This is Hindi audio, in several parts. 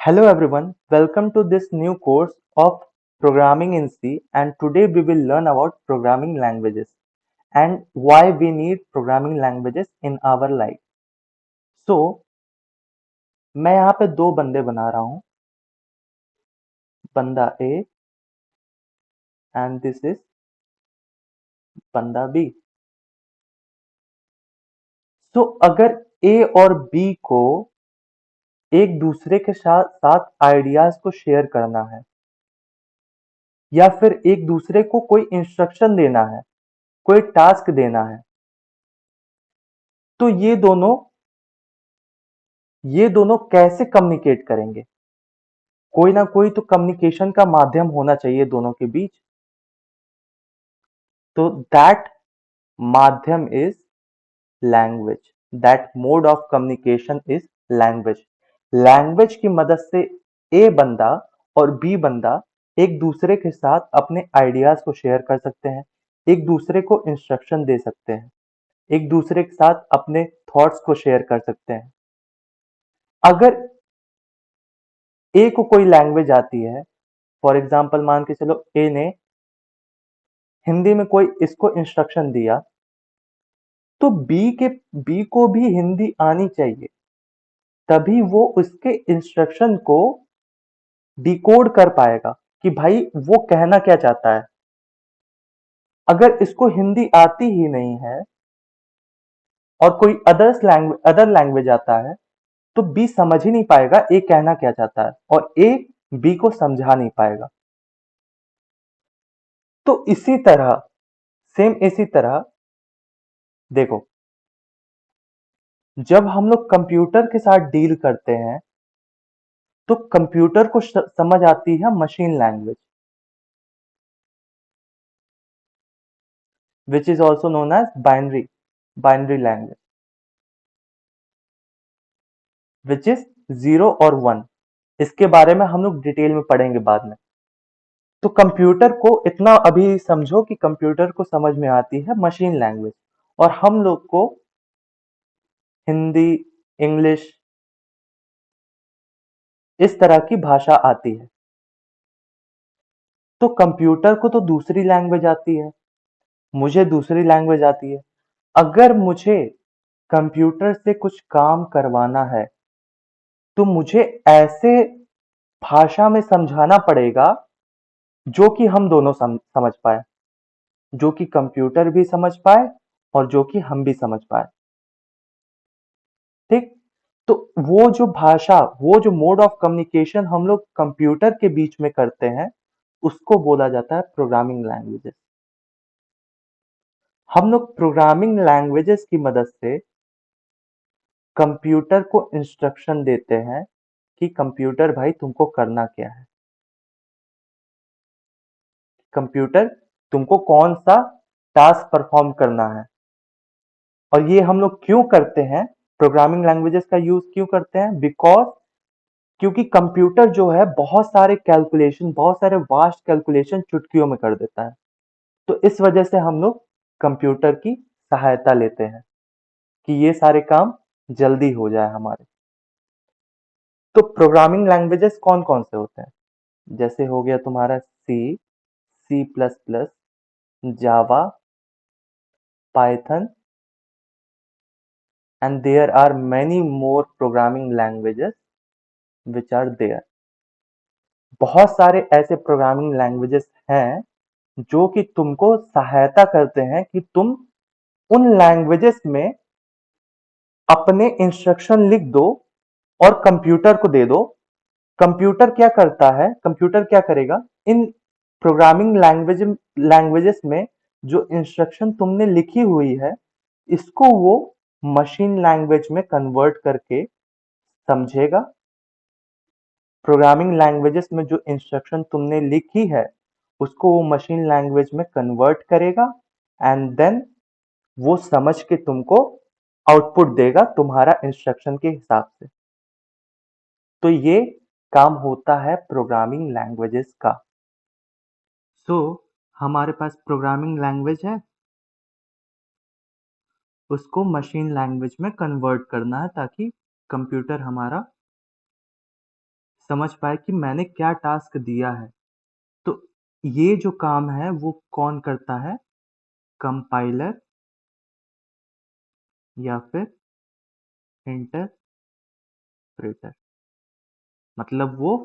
Hello everyone, welcome to this new course of Programming in C, and today we will learn about programming languages and why we need programming languages in our life. So, मैं यहाँ पे दो बंदे बना रहा हूँ, बंदा A and this is बंदा B. So, अगर A और B को एक दूसरे के साथ आइडियाज को शेयर करना है या फिर एक दूसरे को कोई इंस्ट्रक्शन देना है, कोई टास्क देना है, तो ये दोनों कैसे कम्युनिकेट करेंगे? कोई ना कोई तो कम्युनिकेशन का माध्यम होना चाहिए दोनों के बीच। तो दैट माध्यम is language. That mode of communication is language. Language की मदद से ए बंदा और बी बंदा एक दूसरे के साथ अपने आइडियाज को शेयर कर सकते हैं, एक दूसरे को इंस्ट्रक्शन दे सकते हैं, एक दूसरे के साथ अपने थॉट्स को शेयर कर सकते हैं। अगर ए को कोई लैंग्वेज आती है, फॉर एग्जाम्पल मान के चलो ए ने हिंदी में कोई इसको इंस्ट्रक्शन दिया, तो बी को भी हिंदी आनी चाहिए, तभी वो उसके इंस्ट्रक्शन को डिकोड कर पाएगा कि भाई वो कहना क्या चाहता है। अगर इसको हिंदी आती ही नहीं है और कोई अदर लैंग्वेज आता है, तो बी समझ ही नहीं पाएगा ए कहना क्या चाहता है और ए बी को समझा नहीं पाएगा। तो इसी तरह देखो, जब हम लोग कंप्यूटर के साथ डील करते हैं, तो कंप्यूटर को समझ आती है machine language, which is also known as binary language, which is 0 और 1। इसके बारे में हम लोग डिटेल में पढ़ेंगे बाद में। तो कंप्यूटर को इतना अभी समझो कि कंप्यूटर को समझ में आती है मशीन लैंग्वेज, और हम लोग को हिंदी, इंग्लिश, इस तरह की भाषा आती है। तो कंप्यूटर को तो दूसरी लैंग्वेज आती है, मुझे दूसरी लैंग्वेज आती है। अगर मुझे कंप्यूटर से कुछ काम करवाना है, तो मुझे ऐसे भाषा में समझाना पड़ेगा जो कि हम दोनों समझ पाए, जो कि कंप्यूटर भी समझ पाए और जो कि हम भी समझ पाए। ठीक? तो वो जो मोड ऑफ कम्युनिकेशन हम लोग कंप्यूटर के बीच में करते हैं, उसको बोला जाता है प्रोग्रामिंग लैंग्वेजेस। हम लोग प्रोग्रामिंग लैंग्वेजेस की मदद से कंप्यूटर को इंस्ट्रक्शन देते हैं कि कंप्यूटर भाई तुमको करना क्या है, कंप्यूटर तुमको कौन सा टास्क परफॉर्म करना है। और ये हम लोग क्यों करते हैं, प्रोग्रामिंग लैंग्वेजेस का यूज क्यों करते हैं? बिकॉज क्योंकि कंप्यूटर जो है बहुत सारे वास्ट कैलकुलेशन चुटकियों में कर देता है। तो इस वजह से हम लोग कंप्यूटर की सहायता लेते हैं कि ये सारे काम जल्दी हो जाए हमारे। तो प्रोग्रामिंग लैंग्वेजेस कौन कौन से होते हैं? जैसे हो गया तुम्हारा C plus plus, Java, Python, and there are many more programming languages which are there। बहुत सारे ऐसे प्रोग्रामिंग लैंग्वेजेस हैं जो कि तुमको सहायता करते हैं कि तुम उन लैंग्वेजेस में अपने इंस्ट्रक्शन लिख दो और कंप्यूटर को दे दो। कंप्यूटर क्या करता है, कंप्यूटर क्या करेगा, इन प्रोग्रामिंग लैंग्वेजेस में जो इंस्ट्रक्शन तुमने लिखी हुई है, इसको वो मशीन लैंग्वेज में कन्वर्ट करके समझेगा। प्रोग्रामिंग लैंग्वेजेस में जो इंस्ट्रक्शन तुमने लिखी है, उसको वो मशीन लैंग्वेज में कन्वर्ट करेगा, एंड देन वो समझ के तुमको आउटपुट देगा तुम्हारा इंस्ट्रक्शन के हिसाब से। तो ये काम होता है प्रोग्रामिंग लैंग्वेजेस का। सो हमारे पास प्रोग्रामिंग लैंग्वेज है, उसको मशीन लैंग्वेज में कन्वर्ट करना है ताकि कंप्यूटर हमारा समझ पाए कि मैंने क्या टास्क दिया है। तो ये जो काम है वो कौन करता है? कंपाइलर या फिर इंटरप्रेटर। मतलब वो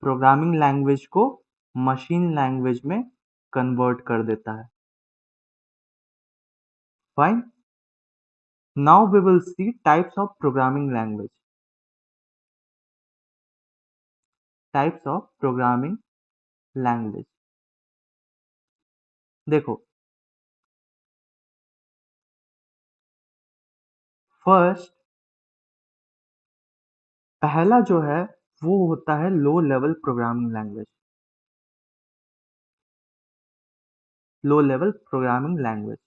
प्रोग्रामिंग लैंग्वेज को मशीन लैंग्वेज में कन्वर्ट कर देता है। Fine. Now we will see types of programming language. Types of programming language. देखो, फर्स्ट पहला जो है वो होता है low level programming language. Low level programming language.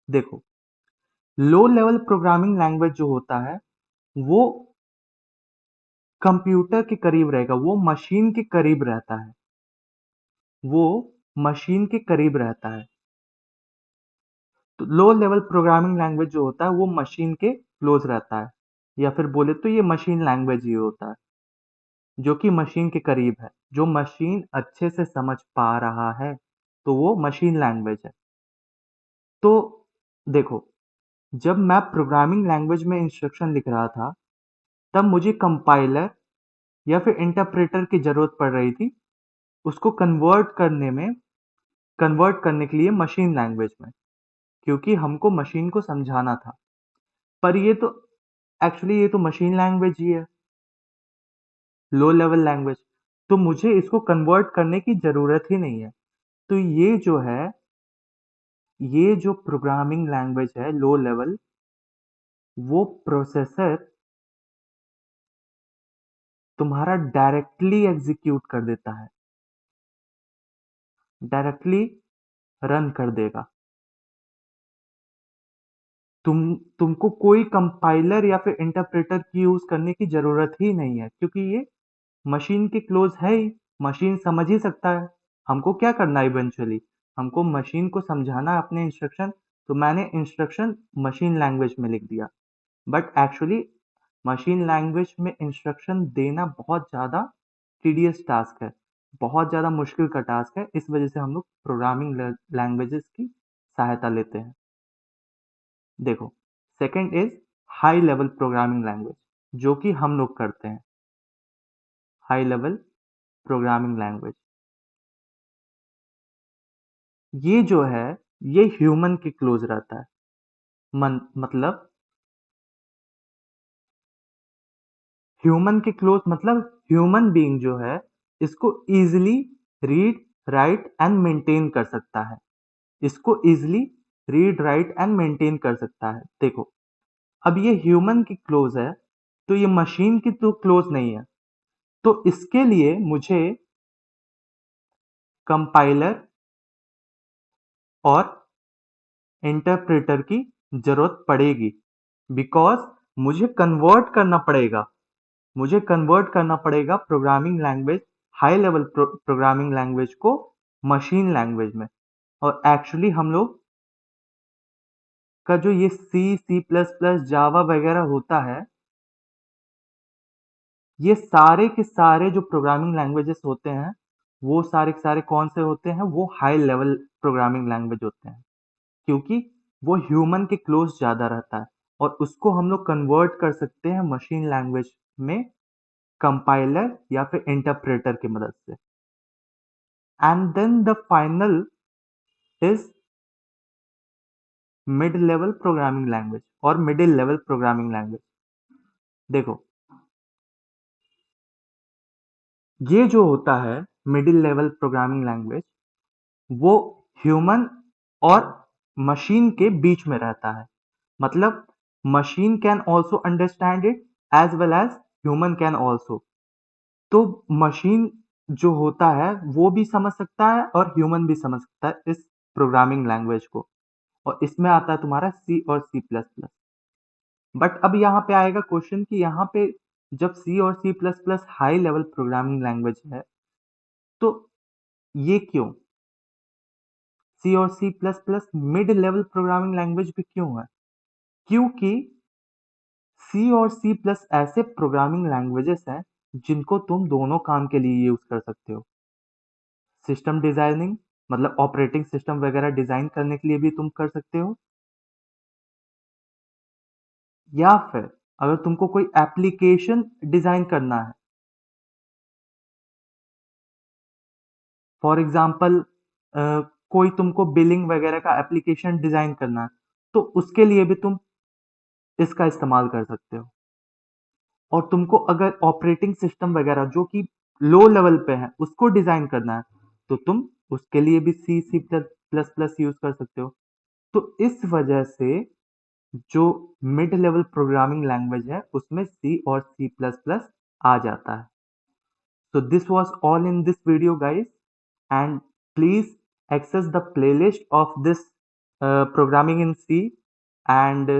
देखो, लो लेवल प्रोग्रामिंग लैंग्वेज जो होता है वो कंप्यूटर के करीब रहेगा, वो मशीन के करीब रहता है। वो मशीन के करीब रहता है। तो लो लेवल प्रोग्रामिंग लैंग्वेज जो होता है वो मशीन के क्लोज रहता है, या फिर बोले तो ये मशीन लैंग्वेज ही होता है, जो कि मशीन के करीब है, जो मशीन अच्छे से समझ पा रहा है, तो वो मशीन लैंग्वेज है। तो देखो, जब मैं प्रोग्रामिंग लैंग्वेज में इंस्ट्रक्शन लिख रहा था, तब मुझे कंपाइलर या फिर इंटरप्रेटर की जरूरत पड़ रही थी उसको कन्वर्ट करने के लिए मशीन लैंग्वेज में, क्योंकि हमको मशीन को समझाना था। पर ये तो एक्चुअली ये तो मशीन लैंग्वेज ही है, लो लेवल लैंग्वेज। तो मुझे इसको कन्वर्ट करने की जरूरत ही नहीं है। तो ये जो प्रोग्रामिंग लैंग्वेज है लो लेवल, वो प्रोसेसर तुम्हारा डायरेक्टली एग्जीक्यूट कर देता है, डायरेक्टली रन कर देगा। तुमको कोई कंपाइलर या फिर इंटरप्रेटर की यूज करने की जरूरत ही नहीं है, क्योंकि ये मशीन के क्लोज है ही। मशीन समझ ही सकता है। हमको क्या करना है इवेंचुअली, हमको मशीन को समझाना है अपने इंस्ट्रक्शन। तो मैंने इंस्ट्रक्शन मशीन लैंग्वेज में लिख दिया। बट एक्चुअली मशीन लैंग्वेज में इंस्ट्रक्शन देना बहुत ज़्यादा टीडियस टास्क है, बहुत ज़्यादा मुश्किल का टास्क है। इस वजह से हम लोग प्रोग्रामिंग लैंग्वेजेस की सहायता लेते हैं। देखो, second is high level programming language, जो कि हम लोग करते हैं। हाई लेवल प्रोग्रामिंग लैंग्वेज, ये जो है ये ह्यूमन के क्लोज रहता है। मतलब ह्यूमन के क्लोज मतलब ह्यूमन बीइंग जो है इसको easily read write and maintain कर सकता है। इसको easily read write and maintain कर सकता है। देखो, अब ये ह्यूमन की क्लोज है, तो ये मशीन की तो क्लोज नहीं है। तो इसके लिए मुझे कंपाइलर और इंटरप्रेटर की जरूरत पड़ेगी, बिकॉज मुझे कन्वर्ट करना पड़ेगा। मुझे कन्वर्ट करना पड़ेगा programming language, high level programming language को मशीन लैंग्वेज में। और एक्चुअली हम लोग का जो ये सी सी प्लस प्लस जावा वगैरह होता है, ये सारे के सारे जो प्रोग्रामिंग लैंग्वेजेस होते हैं, वो सारे के सारे कौन से होते हैं? वो हाई लेवल प्रोग्रामिंग लैंग्वेज होते हैं, क्योंकि वो ह्यूमन के क्लोज ज़्यादा रहता है। और उसको हम लोग कन्वर्ट कर सकते हैं मशीन लैंग्वेज में कंपाइलर या फिर इंटरप्रेटर की मदद से। And then the final is mid level programming language और मिडिल लेवल प्रोग्रामिंग लैंग्वेज। देखो, ये जो होता है मिडिल लेवल प्रोग्रामिंग लैंग्वेज, वो ह्यूमन और मशीन के बीच में रहता है। मतलब machine can also understand it as well as human can also. तो मशीन जो होता है वो भी समझ सकता है और ह्यूमन भी समझ सकता है इस प्रोग्रामिंग लैंग्वेज को। और इसमें आता है तुम्हारा सी और सी प्लस प्लस। बट अब यहाँ पे आएगा क्वेश्चन कि यहाँ पे जब सी और C plus plus high level programming language है, तो ये क्यों? सी और C plus plus mid level programming language भी क्यों है? क्योंकि सी और सी प्लस ऐसे प्रोग्रामिंग लैंग्वेजेस हैं जिनको तुम दोनों काम के लिए यूज कर सकते हो। सिस्टम डिजाइनिंग मतलब ऑपरेटिंग सिस्टम वगैरह डिजाइन करने के लिए भी तुम कर सकते हो, या फिर अगर तुमको कोई एप्लीकेशन डिजाइन करना है, फॉर एग्जाम्पल कोई तुमको बिलिंग वगैरह का एप्लीकेशन डिजाइन करना है, तो उसके लिए भी तुम इसका इस्तेमाल कर सकते हो। और तुमको अगर ऑपरेटिंग सिस्टम वगैरह जो कि लो लेवल पे है उसको डिजाइन करना है, तो तुम उसके लिए भी सी प्लस प्लस यूज कर सकते हो। तो इस वजह से जो मिड लेवल प्रोग्रामिंग लैंग्वेज है उसमें सी और सी प्लस प्लस आ जाता है। So this was all in this video, guys, and please access the playlist of this programming in C. And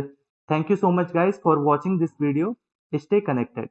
thank you so much, guys, for watching this video. Stay connected.